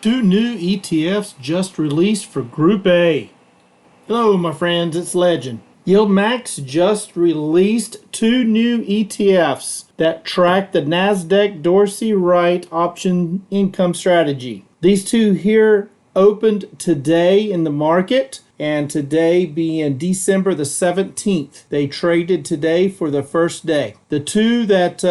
Two new ETFs just released for Group A. Hello my friends, it's Legend. YieldMax just released two new ETFs that track the NASDAQ Dorsey Wright Option Income Strategy. These two here opened today in the market, and today being December the 17th. They traded today for the first day. The two that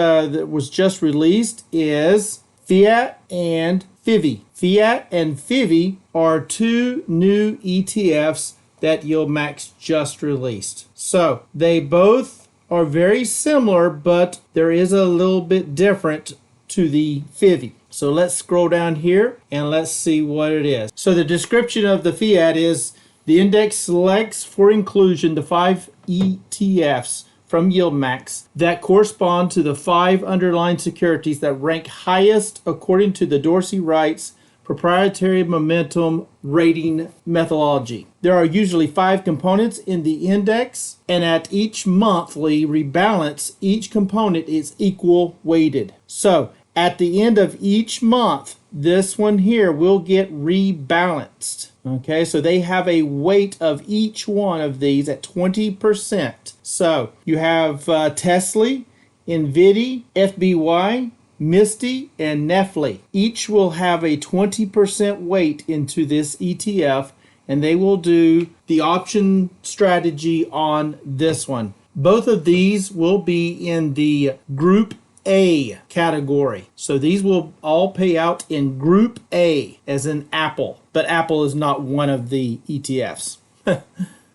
was just released is FIAT and FIVY. FIAT and FIVY are two new ETFs that YieldMax just released. So they both are very similar, but there is a little bit different to the FIVY. So let's scroll down here and let's see what it is. So the description of the FIAT is the index selects for inclusion the 5 ETFs from YieldMax that correspond to the 5 underlying securities that rank highest according to the Dorsey Wright's proprietary momentum rating methodology. There are usually 5 components in the index, and at each monthly rebalance, each component is equal weighted. So at the end of each month, this one here will get rebalanced. Okay, so they have a weight of each one of these at 20%. So you have TSLY, NVDY, FBY, MSTY, and NFLY. Each will have a 20% weight into this ETF, and they will do the option strategy on this one. Both of these will be in the Group A category. So these will all pay out in Group A, as in Apple. But Apple is not one of the ETFs.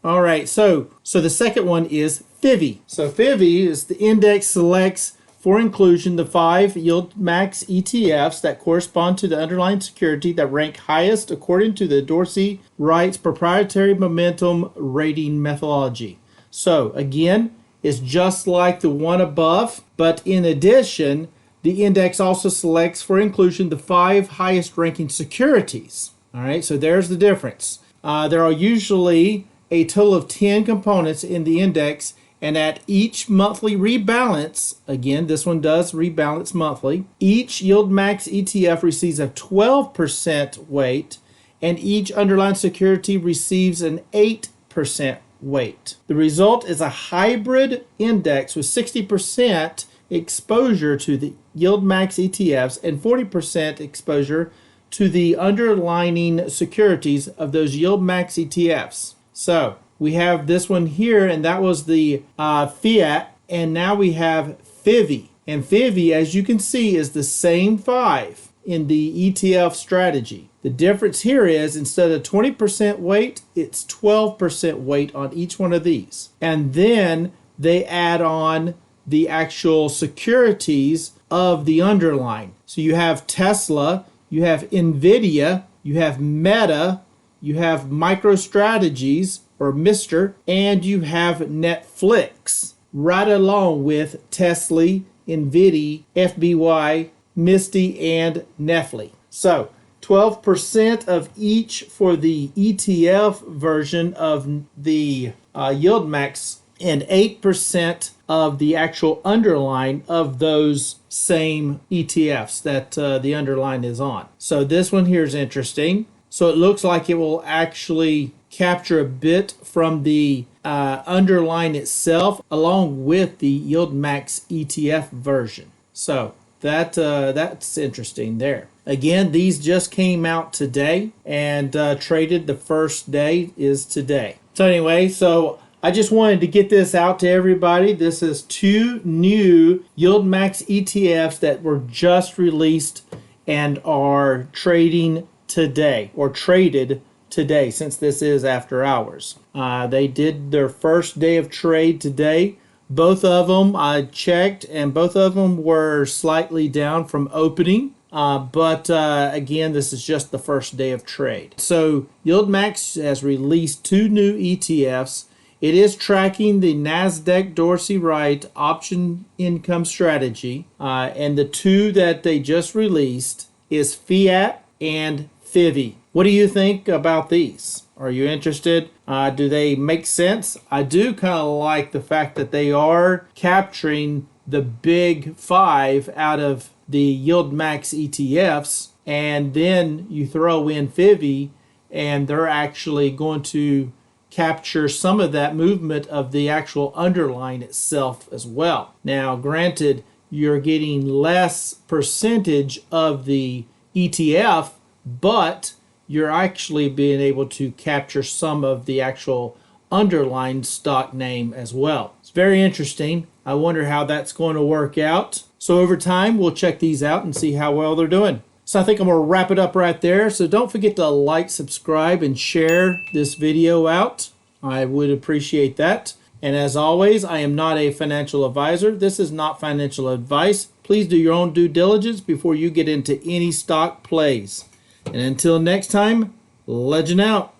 All right, so the second one is FIVY. So FIVY is the index selects for inclusion the 5 YieldMax ETFs that correspond to the underlying security that rank highest according to the Dorsey Wright's proprietary momentum rating methodology. So again, it's just like the one above, but in addition, the index also selects for inclusion the 5 highest ranking securities. All right, so there's the difference. There are usually a total of 10 components in the index, and at each monthly rebalance, again, this one does rebalance monthly, each YieldMax ETF receives a 12% weight, and each underlying security receives an 8% weight. The result is a hybrid index with 60% exposure to the YieldMax ETFs and 40% exposure to the underlying securities of those YieldMax ETFs. So we have this one here, and that was the FIAT, and now we have FIVY. And FIVY, as you can see, is the same 5 in the ETF strategy. The difference here is instead of 20% weight, it's 12% weight on each one of these. And then they add on the actual securities of the underlying. So you have Tesla, you have NVIDIA, you have Meta, you have MicroStrategies, or Mr., and you have Netflix, right along with TSLY, NVDY, FBY, MSTY, and NFLY. So 12% of each for the ETF version of the YieldMax, and 8% of the actual underlying of those same ETFs that the underlying is on. So this one here is interesting. So it looks like it will actually capture a bit from the underlying itself along with the YieldMax ETF version. So that's interesting there. Again, these just came out today and traded the first day is today. So anyway, so I just wanted to get this out to everybody. This is two new YieldMax ETFs that were just released and are trading today, or traded today, since this is after hours. They did their first day of trade today. Both of them I checked, and both of them were slightly down from opening. But again, this is just the first day of trade. So YieldMax has released two new ETFs. It is tracking the NASDAQ Dorsey Wright Option Income Strategy. And the two that they just released is FIAT and FIVY. What do you think about these? Are you interested? Do they make sense? I do kind of like the fact that they are capturing the big 5 out of the YieldMax ETFs, and then you throw in FIVY, and they're actually going to capture some of that movement of the actual underlying itself as well. Now, granted, you're getting less percentage of the ETF, but you're actually being able to capture some of the actual underlying stock name as well. It's very interesting. I wonder how that's going to work out. So over time, we'll check these out and see how well they're doing. So I think I'm going to wrap it up right there. So don't forget to like, subscribe, and share this video out. I would appreciate that. And as always, I am not a financial advisor. This is not financial advice. Please do your own due diligence before you get into any stock plays. And until next time, legend out.